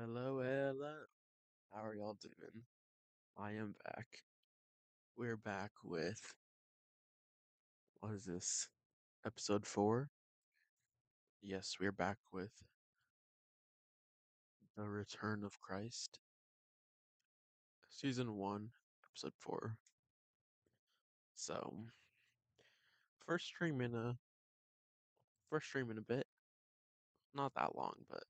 Hello, hello. How are y'all doing? I am back. We're back with, what is this? Episode 4? Yes, we're back with The Return of Christ, Season 1, Episode 4. So, first stream in a first stream in a bit. Not that long, but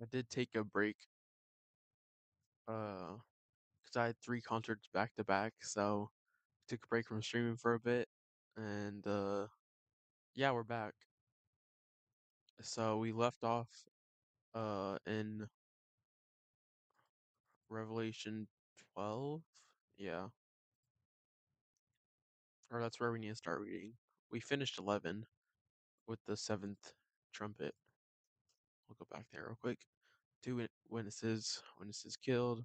I did take a break, because I had 3 concerts back to back, so took a break from streaming for a bit, and yeah, we're back. So we left off in Revelation 12? Yeah. Or that's where we need to start reading. We finished 11 with the 7th trumpet. We'll go back there real quick. Two witnesses killed,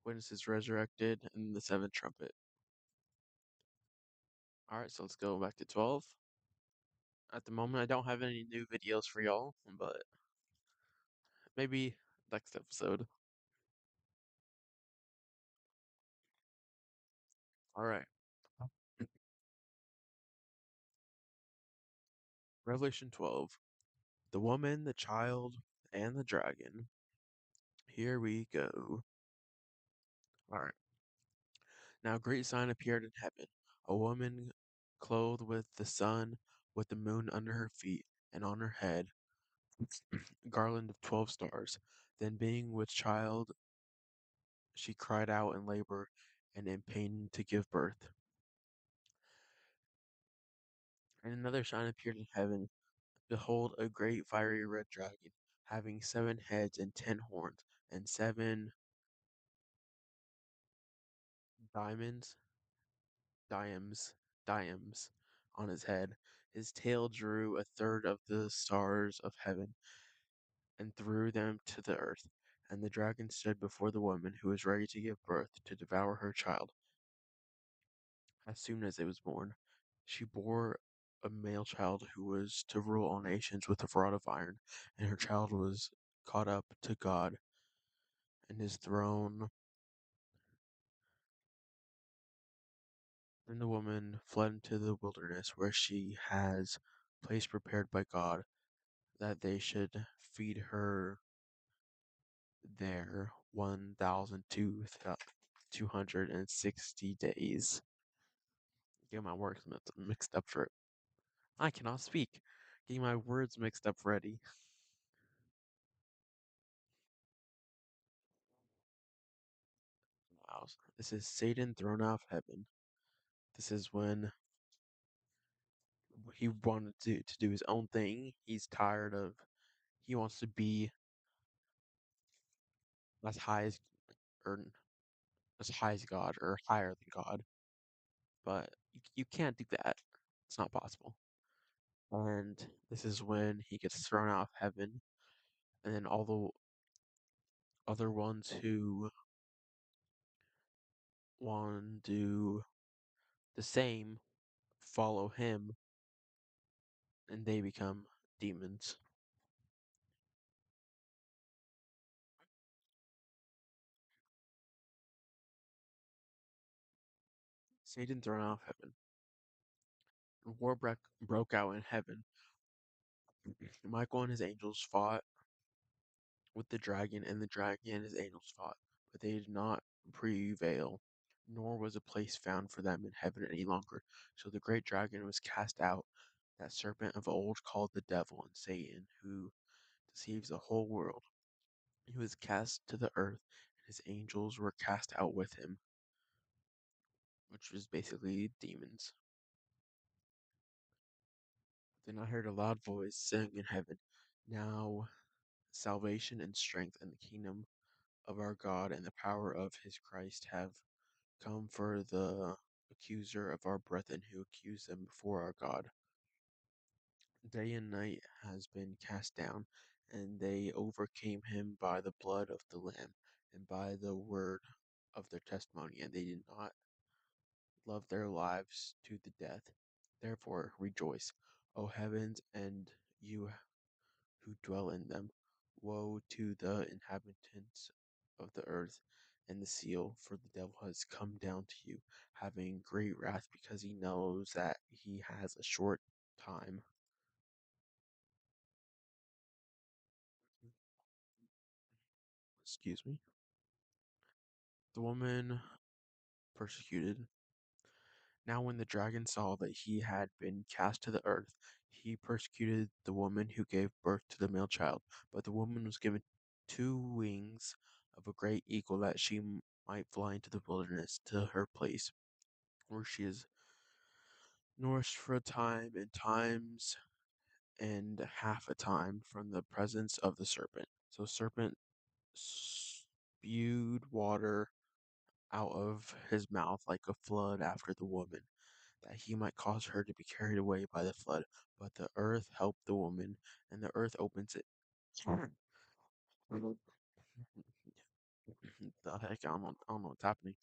witnesses resurrected, and the 7th trumpet. Alright, so let's go back to 12. At the moment, I don't have any new videos for y'all, but maybe next episode. Alright. Revelation 12. The woman, the child, and the dragon. Here we go. Alright. Now a great sign appeared in heaven, a woman clothed with the sun, with the moon under her feet, and on her head a garland of 12 stars. Then being with child, she cried out in labor and in pain to give birth. And another sign appeared in heaven. Behold, a great fiery red dragon, having 7 heads and 10 horns, and 7 diamonds, diadems on his head. His tail drew a third of the stars of heaven and threw them to the earth. And the dragon stood before the woman who was ready to give birth to devour her child. As soon as it was born, she bore a male child who was to rule all nations with a rod of iron, and her child was caught up to God and his throne. Then the woman fled into the wilderness, where she has place prepared by God, that they should feed her there 1,260 days. Get my words mixed up for it. I cannot speak. Getting my words mixed up ready. Wow. This is Satan thrown out of heaven. This is when he wanted to do his own thing. He's tired of. He wants to be as high as or as high as God or higher than God, but you can't do that. It's not possible. And this is when he gets thrown out of heaven, and then all the other ones who want to do the same follow him, and they become demons. Satan thrown out of heaven. War broke out in heaven. Michael and his angels fought with the dragon, and the dragon and his angels fought, but they did not prevail, nor was a place found for them in heaven any longer. So the great dragon was cast out, that serpent of old called the devil and Satan, who deceives the whole world. He was cast to the earth, and his angels were cast out with him, which was basically demons. Then I heard a loud voice saying in heaven, "Now salvation and strength and the kingdom of our God and the power of his Christ have come, for the accuser of our brethren who accused them before our God day and night has been cast down, and they overcame him by the blood of the Lamb and by the word of their testimony, and they did not love their lives to the death. Therefore rejoice, O heavens, and you who dwell in them. Woe to the inhabitants of the earth and the seal, for the devil has come down to you, having great wrath, because he knows that he has a short time. Excuse me. The woman persecuted. Now, when the dragon saw that he had been cast to the earth, he persecuted the woman who gave birth to the male child. But the woman was given two wings of a great eagle, that she might fly into the wilderness to her place, where she is nourished for a time and times and half a time from the presence of the serpent. So, serpent spewed water out of his mouth like a flood after the woman, that he might cause her to be carried away by the flood. But the earth helped the woman, and the earth opens it. The heck, I don't know what's happening.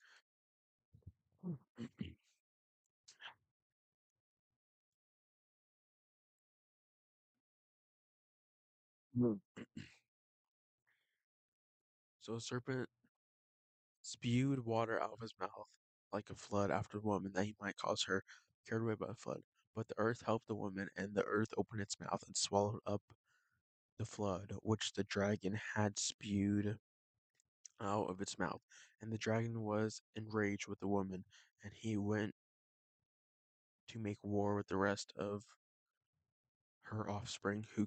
So a serpent spewed water out of his mouth like a flood after the woman, that he might cause her carried away by the flood. But the earth helped the woman, and the earth opened its mouth and swallowed up the flood which the dragon had spewed out of its mouth. And the dragon was enraged with the woman, and he went to make war with the rest of her offspring, who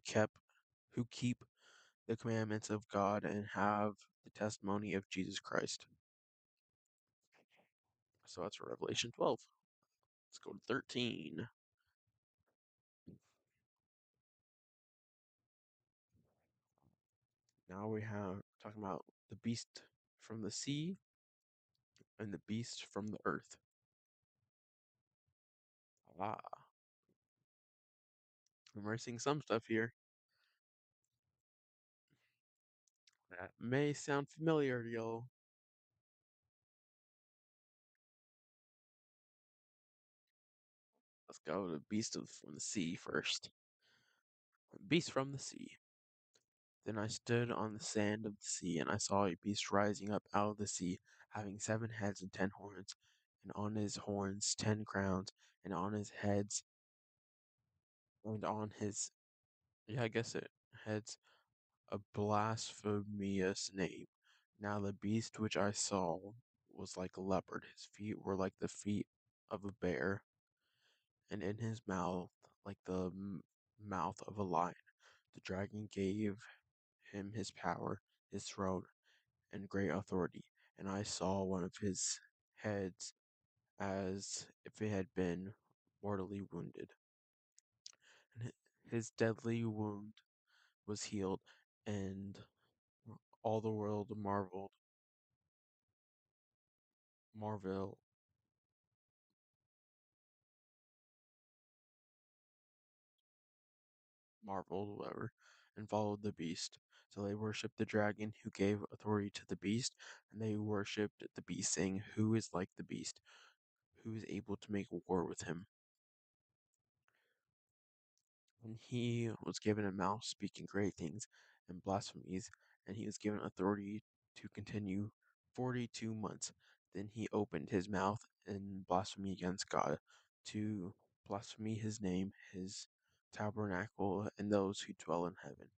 keep the commandments of God and have the testimony of Jesus Christ. So that's Revelation 12. Let's go to 13. Now we have talking about the beast from the sea and the beast from the earth. Ah, I'm missing some stuff here that may sound familiar to y'all. Let's go to from the sea first. Beast from the sea. Then I stood on the sand of the sea, and I saw a beast rising up out of the sea, having 7 heads and 10 horns, and on his horns 10 crowns, and on his heads, and on his, yeah, I guess it, heads, a blasphemous name. Now the beast which I saw was like a leopard, his feet were like the feet of a bear, and in his mouth like the mouth of a lion. The dragon gave him his power, his throne, and great authority. And I saw one of his heads as if it had been mortally wounded. And his deadly wound was healed, and all the world marvel, marveled, whatever, and followed the beast. So they worshipped the dragon who gave authority to the beast, and they worshipped the beast, saying, "Who is like the beast? Who is able to make war with him?" And he was given a mouth speaking great things and blasphemies, and he was given authority to continue 42 months. Then he opened his mouth in blasphemy against God, to blaspheme his name, his tabernacle, and those who dwell in heaven.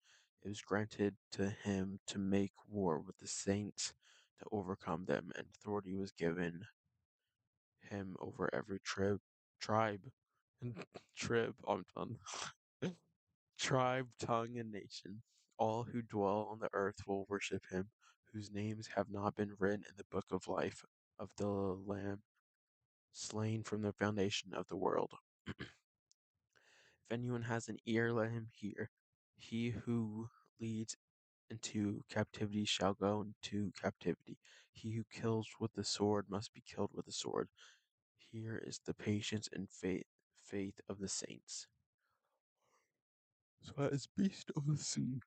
It was granted to him to make war with the saints, to overcome them, and authority was given him over every tribe, and I'm done. Tribe, tongue, and nation. All who dwell on the earth will worship him, whose names have not been written in the book of life of the Lamb slain from the foundation of the world. If anyone has an ear, let him hear. He who leads into captivity shall go into captivity. He who kills with the sword must be killed with the sword. Here is the patience and faith of the saints. So that is beast of the sea.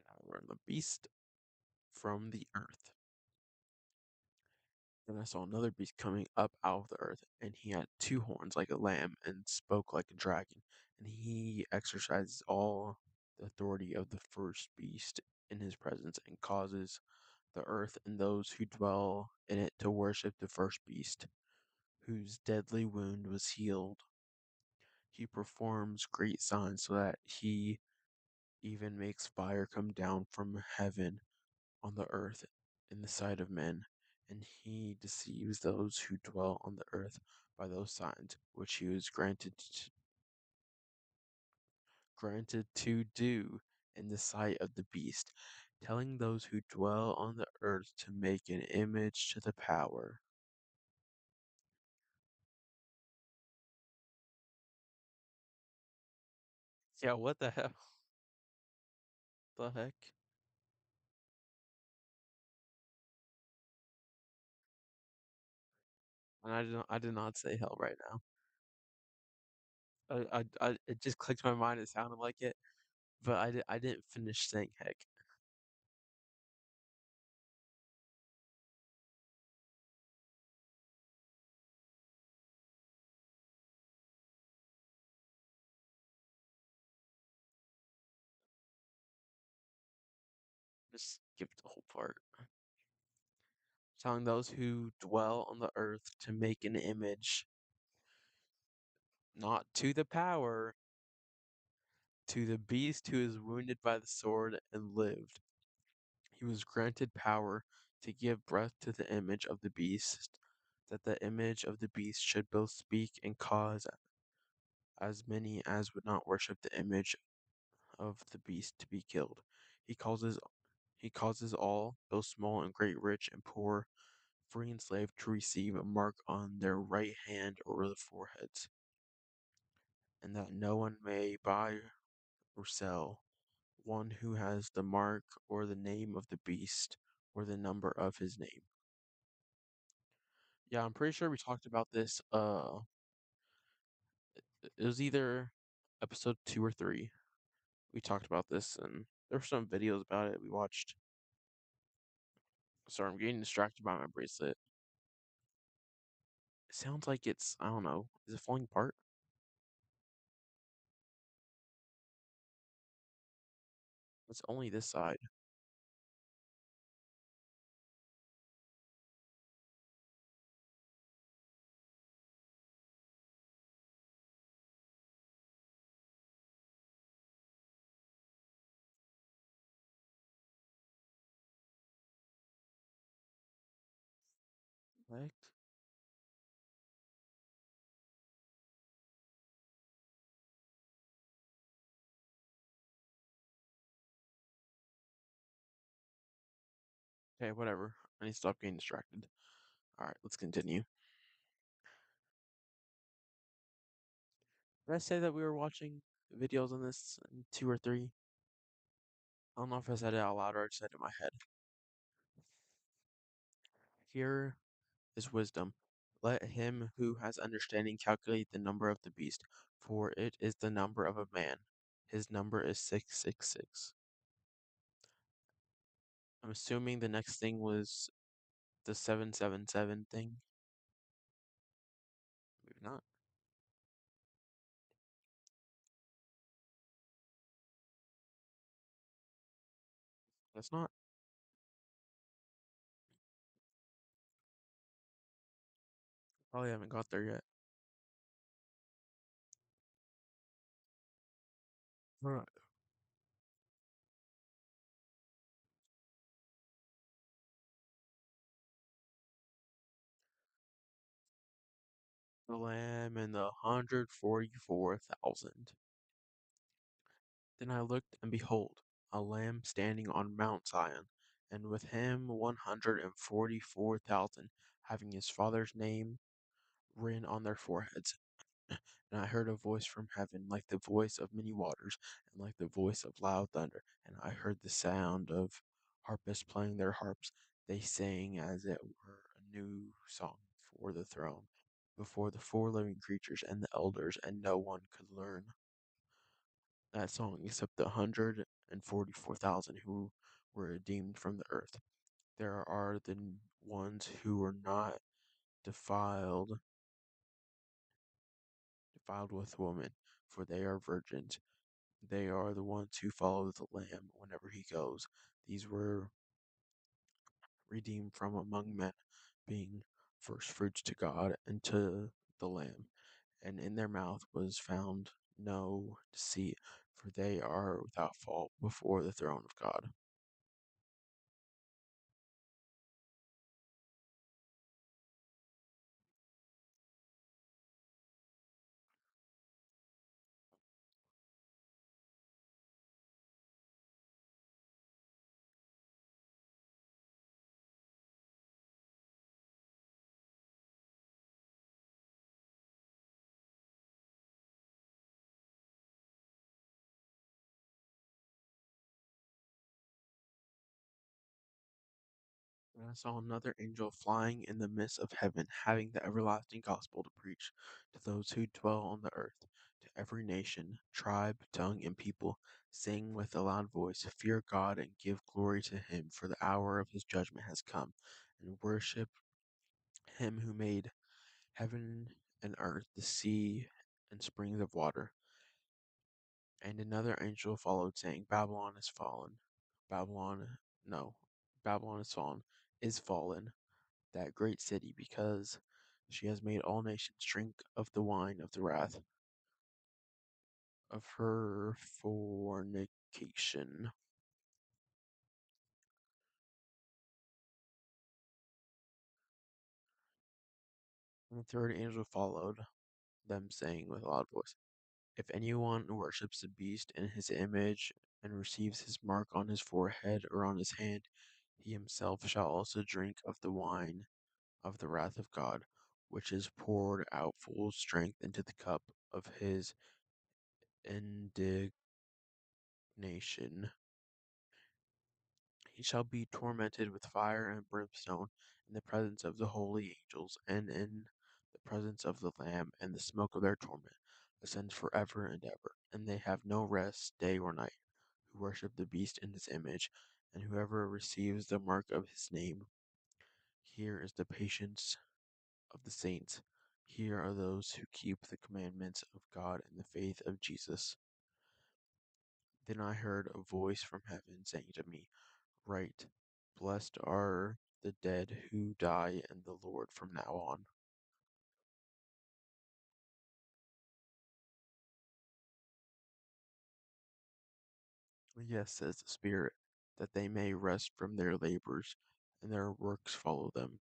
Now we're in the beast from the earth. Then I saw another beast coming up out of the earth, and he had two horns like a lamb, and spoke like a dragon. And he exercises all the authority of the first beast in his presence, and causes the earth and those who dwell in it to worship the first beast, whose deadly wound was healed. He performs great signs so that he even makes fire come down from heaven on the earth in the sight of men, and he deceives those who dwell on the earth by those signs which he was granted to do in the sight of the beast, telling those who dwell on the earth to make an image to the power. Yeah, what the hell? The heck? And I did not say hell right now. It just clicked my mind. It sounded like it, but I didn't finish saying heck. Just skip the whole part. Telling those who dwell on the earth to make an image, not to the power, to the beast who is wounded by the sword and lived. He was granted power to give breath to the image of the beast, that the image of the beast should both speak and cause as many as would not worship the image of the beast to be killed. He causes he causes all, both small and great, rich and poor, free and slave, to receive a mark on their right hand or the foreheads, and that no one may buy or sell one who has the mark or the name of the beast or the number of his name. Yeah, I'm pretty sure we talked about this. It was either episode 2 or 3. We talked about this, and there were some videos about it we watched. Sorry, I'm getting distracted by my bracelet. It sounds like it's, I don't know, is it falling apart? It's only this side. Like, okay, whatever. I need to stop getting distracted. Alright, let's continue. Did I say that we were watching videos on this in 2 or 3? I don't know if I said it out loud or I just said it in my head. Here is wisdom. Let him who has understanding calculate the number of the beast, for it is the number of a man. His number is 666. I'm assuming the next thing was the 777 thing. Maybe not. That's not. Probably haven't got there yet. Alright. The lamb and the 144,000. Then I looked, and behold, a lamb standing on Mount Zion, and with him 144,000, having his father's name written on their foreheads. And I heard a voice from heaven, like the voice of many waters, and like the voice of loud thunder. And I heard the sound of harpists playing their harps. They sang as it were a new song for the throne, before the four living creatures and the elders, and no one could learn that song except the 144,000 who were redeemed from the earth. There are the ones who were not defiled defiled with woman, for they are virgins. They are the ones who follow the Lamb whenever he goes. These were redeemed from among men, being first fruits to God and to the Lamb. And in their mouth was found no deceit, for they are without fault before the throne of God. And I saw another angel flying in the midst of heaven, having the everlasting gospel to preach to those who dwell on the earth, to every nation, tribe, tongue, and people, saying with a loud voice, Fear God and give glory to him, for the hour of his judgment has come, and worship him who made heaven and earth, the sea, and springs of water. And another angel followed, saying, Babylon is fallen. Babylon, no, Babylon is fallen, that great city, because she has made all nations drink of the wine of the wrath of her fornication. And the third angel followed them, saying with a loud voice, If anyone worships the beast in his image and receives his mark on his forehead or on his hand, he himself shall also drink of the wine of the wrath of God, which is poured out full strength into the cup of his indignation. He shall be tormented with fire and brimstone in the presence of the holy angels and in the presence of the Lamb, and the smoke of their torment ascends forever and ever. And they have no rest day or night, who worship the beast in his image, and whoever receives the mark of his name. Here is the patience of the saints. Here are those who keep the commandments of God and the faith of Jesus. Then I heard a voice from heaven saying to me, Write, Blessed are the dead who die in the Lord from now on. Yes, says the Spirit, that they may rest from their labors, and their works follow them.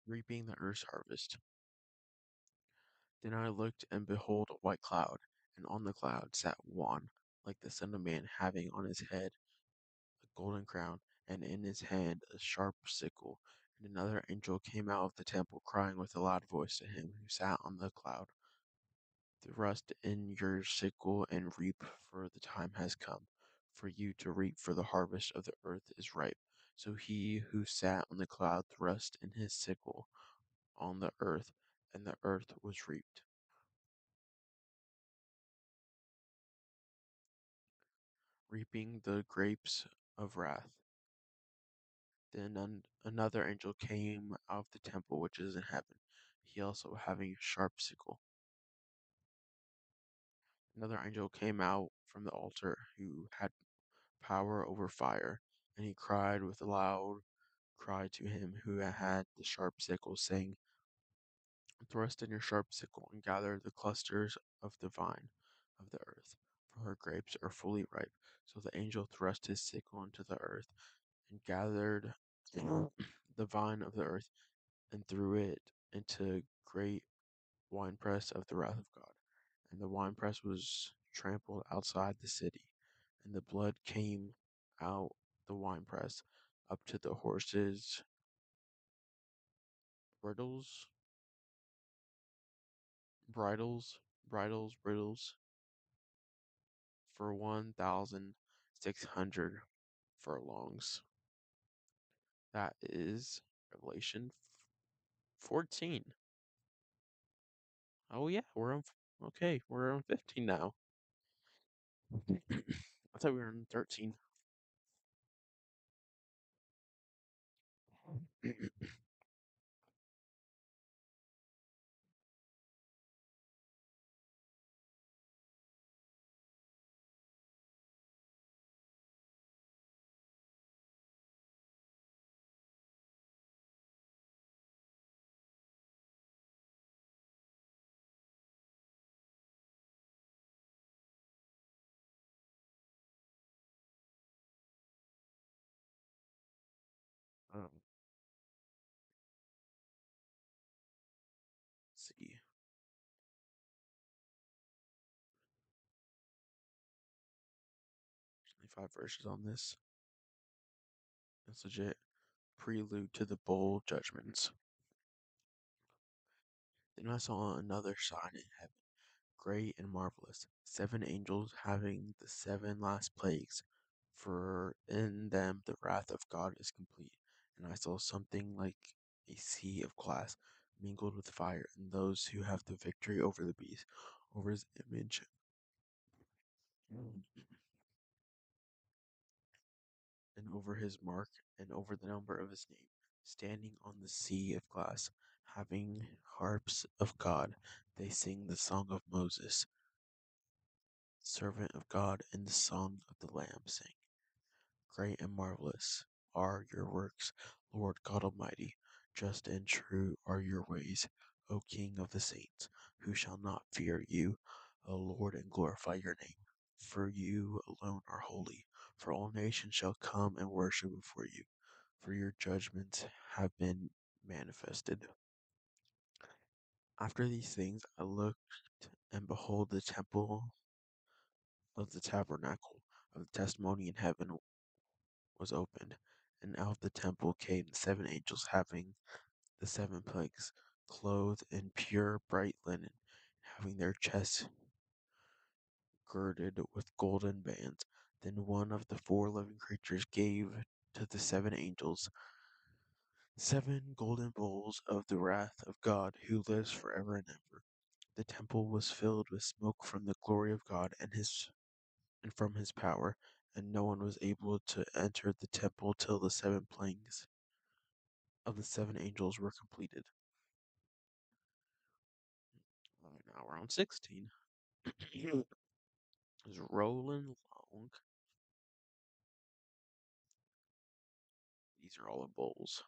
Reaping the earth's harvest. Then I looked, and behold, a white cloud, and on the cloud sat one, like the Son of Man, having on his head a golden crown, and in his hand a sharp sickle. And another angel came out of the temple, crying with a loud voice to him who sat on the cloud, Thrust in your sickle and reap, for the time has come for you to reap, for the harvest of the earth is ripe. So he who sat on the cloud thrust in his sickle on the earth, and the earth was reaped. Reaping the grapes of wrath. Then another angel came out of the temple which is in heaven, he also having a sharp sickle. Another angel came out from the altar who had power over fire, and he cried with a loud cry to him who had the sharp sickle, saying, thrust in your sharp sickle and gather the clusters of the vine of the earth, for her grapes are fully ripe. So the angel thrust his sickle into the earth and gathered the vine of the earth and threw it into great winepress of the wrath of God. And the winepress was trampled outside the city, and the blood came out the winepress up to the horses' bridles, bridles, for 1,600 furlongs. That is Revelation 14. Oh yeah, okay. We're on 15 now. I thought we were on 13. Let's see. 25 verses on this. It's legit prelude to the bowl judgments. Then I saw another sign in heaven, great and marvelous, 7 angels having the 7 last plagues, for in them the wrath of God is complete. And I saw something like a sea of glass mingled with fire, and those who have the victory over the beast, over his image, and over his mark, and over the number of his name, standing on the sea of glass, having harps of God. They sing the song of Moses, servant of God, and the song of the Lamb, saying, great and marvelous are your works, Lord God Almighty. Just and true are your ways, O King of the saints. Who shall not fear you, O Lord, and glorify your name? For you alone are holy, for all nations shall come and worship before you, for your judgments have been manifested. After these things I looked, and behold, the temple of the tabernacle of the testimony in heaven was opened, and out of the temple came the 7 angels having the 7 plagues, clothed in pure bright linen, having their chests girded with golden bands. Then one of the 4 living creatures gave to the 7 angels 7 golden bowls of the wrath of God, who lives forever and ever. The temple was filled with smoke from the glory of God and from his power, and no one was able to enter the temple till the 7 plagues of the 7 angels were completed. Now we're on 16. Is rolling along. These are all in bowls.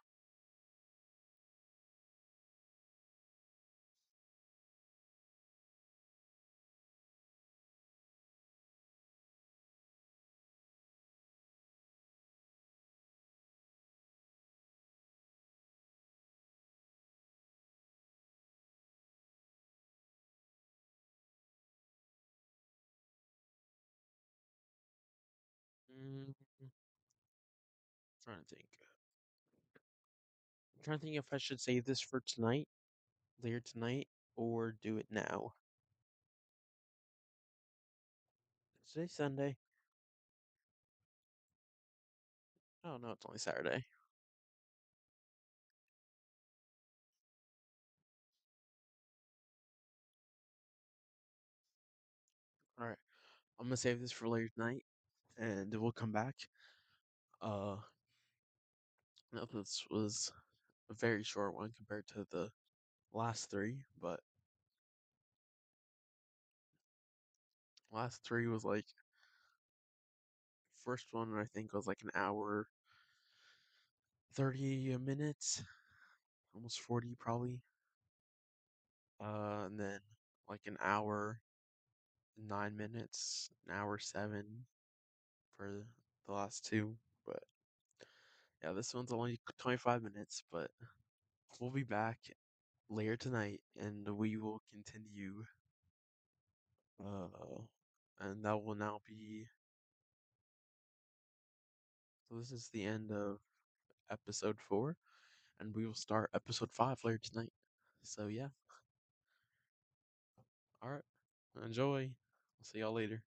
Mm, trying to think. I'm trying to think if I should save this for tonight, later tonight, or do it now. Today's Sunday. Oh no, it's only Saturday. All right, I'm gonna save this for later tonight, and we'll come back. Uh, no, this was a very short one compared to the last three, but last three was like first one I think was like an hour 30 minutes, almost 40 probably. And then like an hour 9 minutes, an hour seven for the last two. But yeah, this one's only 25 minutes, but we'll be back later tonight and we will continue. Uh, and that will now be. So this is the end of episode 4, and we will start episode 5 later tonight. So yeah, all right, enjoy. I'll see y'all later.